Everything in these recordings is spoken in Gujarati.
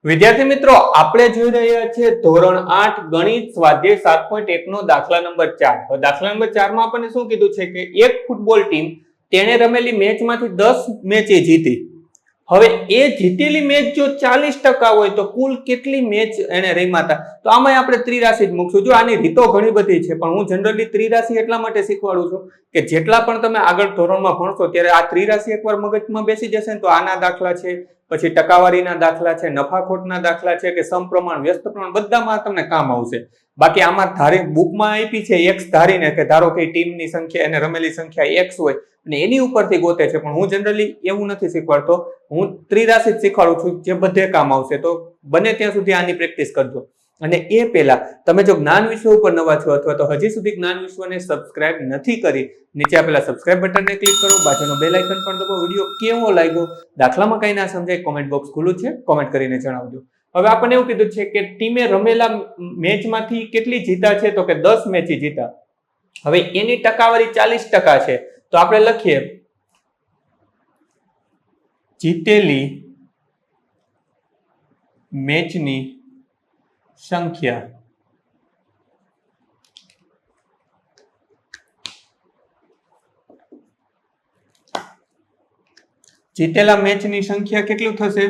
વિદ્યાર્થી મિત્રો, આપણે જોઈ રહ્યા છીએ ધોરણ 8 ગણિત સ્વાધ્યાય 7.1 નો દાખલા નંબર 4. તો દાખલા નંબર 4 માં આપણને શું કીધું છે કે એક ફૂટબોલ ટીમ તેણે રમેલી મેચમાંથી 10 મેચે જીતી. હવે એ જીતેલી મેચ જો 40% હોય તો કુલ કેટલી મેચ એને રમ્યા હતા? તો આમાં આપણે ત્રિરાશી જ મૂકશું. જો આની રીતો ઘણી બધી છે, પણ હું જનરલી ત્રિરાશી એટલા માટે શીખવાડું છું કે જેટલા પણ તમે આગળ ધોરણમાં ભણશો ત્યારે આ ત્રિરાશી એકવાર મગજમાં બેસી જશે ને તો આના દાખલા છે, પછી ટકાવારીના દાખલા છે, નફાખોટના દાખલા છે કે સમપ્રમાણ વ્યસ્ત પ્રમાણ બધામાં તમને કામ આવશે. બાકી આમાં ધારી બુકમાં આપી છે x ધારીને કે ધારો કે ટીમની સંખ્યા અને રમેલી સંખ્યા x હોય અને એની ઉપરથી ગોતે છે, પણ હું જનરલી એવું નથી શીખવાડતો. હું ત્રિરાશી જ શીખવાડું છું જે બધે કામ આવશે. તો બને ત્યાં સુધી આની પ્રેક્ટિસ કરજો. અને એ પહેલા તમે જો જ્ઞાન વિશ્વ ઉપર નવા છો અથવા તો હજી સુધી જ્ઞાન વિશ્વને સબસ્ક્રાઇબ નથી કરી, નીચે આપેલા સબસ્ક્રાઇબ બટનને ક્લિક કરો, બાજુનો બેલ આઇકન પણ દબાવો. વિડીયો કેવો લાગ્યો, દાખલામાં કઈ ના સમજાય, કોમેન્ટ બોક્સ ખુલ્લું છે, કોમેન્ટ કરીને જણાવજો. હવે આપણને એવું કીધું છે કે ટીમે રમેલા મેચમાંથી કેટલી જીતા છે? તો કે 10 મેચ જીતા. હવે એની ટકાવારી 40% છે. તો આપણે લખીએ જીતેલી મેચની સંખ્યા જીતેલા મેચની સંખ્યા કેટલું થશે?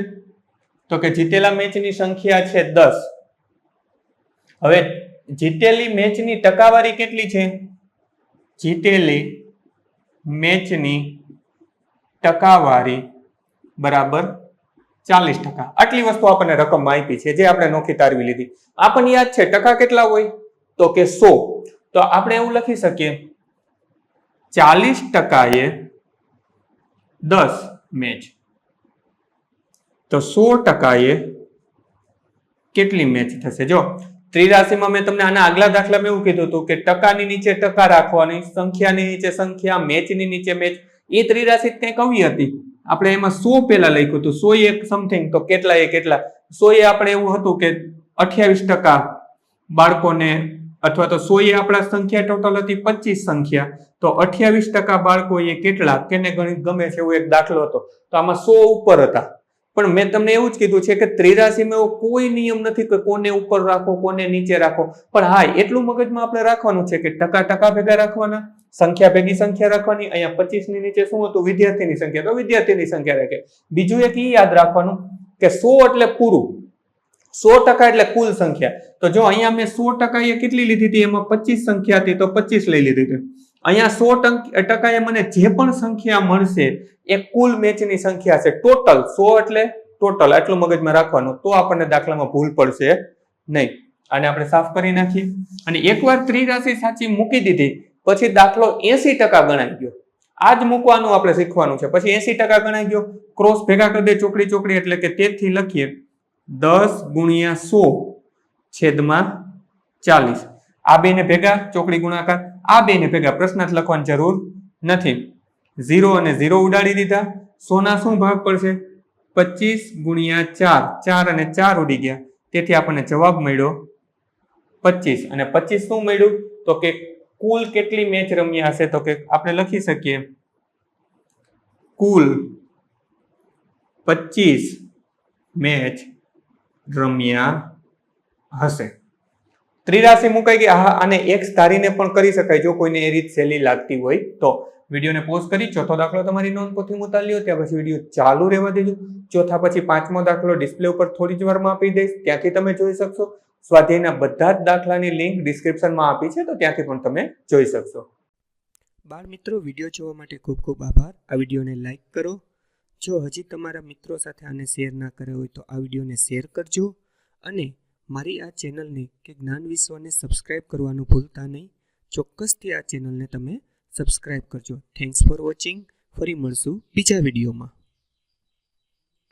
તો કે જીતેલા મેચની સંખ્યા છે 10. હવે જીતેલી મેચની ટકાવારી કેટલી છે? જીતેલી મેચની ટકાવારી બરાબર 40%. આટલી વસ્તુ આપણને રકમમાં આપી છે જે આપણે નોખી તારવી લીધી. આપણને યાદ છે ટકા કેટલા હોય? તો કે 100. તો આપણે એવું લખી શકીએ 40% એ 10 મેચ. તો 100% એ કેટલી મેચ થશે? જો ત્રિરાશીમાં મેં તમને આના આગલા દાખલામાં એવું કીધું હતું કે ટકાની નીચે ટકા રાખવાની, સંખ્યાની નીચે સંખ્યા, મેચની નીચે મેચ. એ ત્રિરાશી કંઈક આવી હતી. આપણે એમાં 100 પેલા લખ્યું હતું, 100 એક સમથિંગ, તો કેટલા એ કેટલા? 100 એ આપણે એવું હતું કે 28% બાળકોને, અથવા તો 100 એ આપણા સંખ્યા ટોટલ હતી 25 સંખ્યા, તો 28% બાળકો એ કેટલા? કેને ગણિત ગમે છે એવો એક દાખલો હતો. તો આમાં 100 ઉપર હતા. પણ મેં તમને એવું જ કીધું છે કે ત્રિરાશીમાં એવો કોઈ નિયમ નથી કે કોને ઉપર રાખો કોને નીચે રાખો. પણ હા, એટલું મગજમાં આપણે રાખવાનું છે કે ટકા ભેગા રાખવાના, સંખ્યા ભેગી સંખ્યા રાખવાની. અહીંયા 25 ની નીચે શું હતું? વિદ્યાર્થીની સંખ્યા, તો વિદ્યાર્થીની સંખ્યા રાખે. બીજું એક એ યાદ રાખવાનું કે 100 એટલે પૂરું, 100% એટલે કુલ સંખ્યા. તો જો અહીંયા મેં 100% એ કેટલી લીધી હતી? એમાં 25 સંખ્યા હતી તો 25 લઈ લીધી હતી. અહીંયા 100% એ મને જે પણ સંખ્યા મળશે એ કુલ મેચની સંખ્યા છે, ટોટલ. 100 એટલે ટોટલ, આટલું મગજમાં રાખવાનું, તો આપણને દાખલામાં ભૂલ પડશે નહીં. આને આપણે સાફ કરી નાખીએ. અને એકવાર ત્રિરાશી સાચી મૂકી દીધી પછી દાખલો 80% ગણાઈ ગયો. આ જ મૂકવાનું આપણે શીખવાનું છે. પછી 80% ગણાઈ ગયો, ક્રોસ ભેગા કરી દે ચોકડી ચોકડી, એટલે કે તેથી લખીએ 10 × 100 / 40. આ બેને ભેગા ચોકડી ગુણાકાર, આ બેને ભેગા પ્રશ્નાર્થ લખવાની જરૂર નથી. 0 અને 0 ઉડાડી દીધા. 100 ના શું ભાગ પડશે? 25 × 4. 4 અને 4 ઉડી ગયા, તેથી આપણને જવાબ મળ્યો 25. અને 25 શું મળ્યું? તો કે કુલ કેટલી મેચ રમ્યા હશે? તો કે આપણે લખી શકીએ કુલ 25 મેચ રમ્યા હશે. ત્રિરાશી મુકાઈ ગઈ. આને x ધારીને પણ કરી શકાય જો કોઈને એ રીત સહેલી લાગતી હોય તો. વિડીયોને પોઝ કરી ચોથો દાખલો તમારી નોંધપોથી ઉતારી લ્યો, ત્યાં પછી વિડીયો ચાલુ રહેવા દેજો. ચોથા પછી 5મો દાખલો ડિસ્પ્લે ઉપર થોડી જ વારમાં આપી દઈશ, ત્યાંથી તમે જોઈ શકશો. સ્વાધ્યાયના બધા જ દાખલાની લિંક ડિસ્ક્રિપ્શનમાં આપી છે, તો ત્યાંથી પણ તમે જોઈ શકશો. બાળ મિત્રો, વિડીયો જોવા માટે ખૂબ ખૂબ આભાર. આ વિડીયોને લાઈક કરો. જો હજી તમારા મિત્રો સાથે આને શેર ના કર્યો હોય તો આ વિડીયોને શેર કરજો. અને મારી આ ચેનલને કે જ્ઞાન વિશ્વને સબસ્ક્રાઇબ કરવાનું ભૂલતા નહીં. ચોક્કસથી આ ચેનલને તમે સબસ્ક્રાઇબ કરજો. Thanks for watching. ફરી મળશું બીજા વિડીયોમાં.